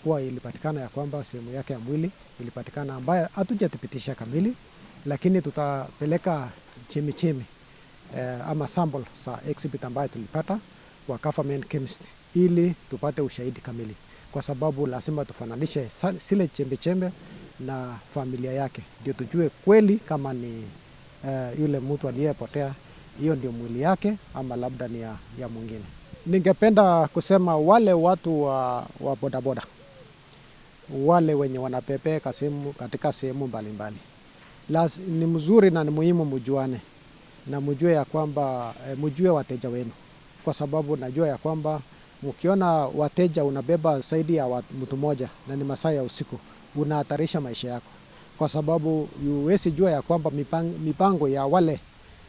Kuwa ilipatikana ya kwamba sehemu yake ya mwili ilipatikana ambayo hatujathibitisha kamili, lakini tutapeleka chemichemi ama sample za exhibit ambayo tulipata kwa government chemist ili tupate ushahidi kamili, kwa sababu lazima tufananishe zile chembe na familia yake ndio tujue kweli kama ni yule mtu aliyepotea hiyo ndio mwili yake ama labda ni ya mwingine. Ningependa kusema wale watu wa bodaboda, wale wenye wanapepeka katika sehemu mbalimbali, ni mzuri na ni muhimu mjuane na mjue ya kwamba mjue wateja wenu, kwa sababu najua ya kwamba mkiona wateja unabeba zaidi ya mtu mmoja na ni masaa ya usiku, unahatarisha maisha yako, kwa sababu huwezi jua ya kwamba mipango ya wale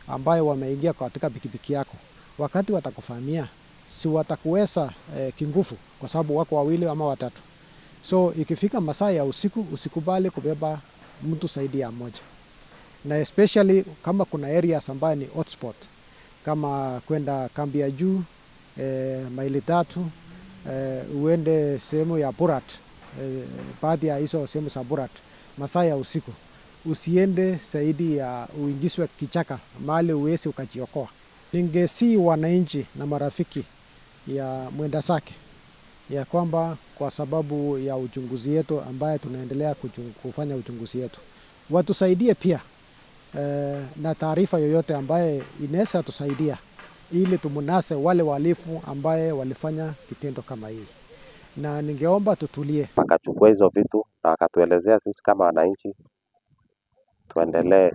ambayo wameingia katika pikipiki yako, wakati watakufahamia si watakuweza kinguvu, kwa sababu wako wawili ama watatu. So ikifika masaa ya usiku usikubali kubeba mtu zaidi ya mmoja, na especially kama kuna areas ambayo ni hotspot kama kwenda kambi ya juu maili 3, uende sehemu ya Borat, baadhi ya hizo sehemu za Borat masaa ya usiku, usiende zaidi ya uingizwe kichaka mahali uwezi ukajiokoa. Ningesi wananchi na marafiki ya mwenda zake ya kwamba kwa sababu ya uchunguzi yetu ambaye tunaendelea kufanya uchunguzi yetu, watusaidie pia na taarifa yoyote ambaye inaweza tusaidia ili tumunase wale wahalifu ambaye walifanya kitendo kama hii, na ningeomba tutulie. Wakachukua hizo vitu na wakatuelezea sisi kama wananchi tuendelee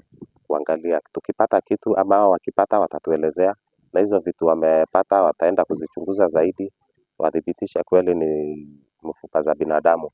kuangalia, tukipata kitu ama wao wakipata watatuelezea, na hizo vitu wamepata wataenda kuzichunguza zaidi, wathibitisha kweli ni mfupa za binadamu.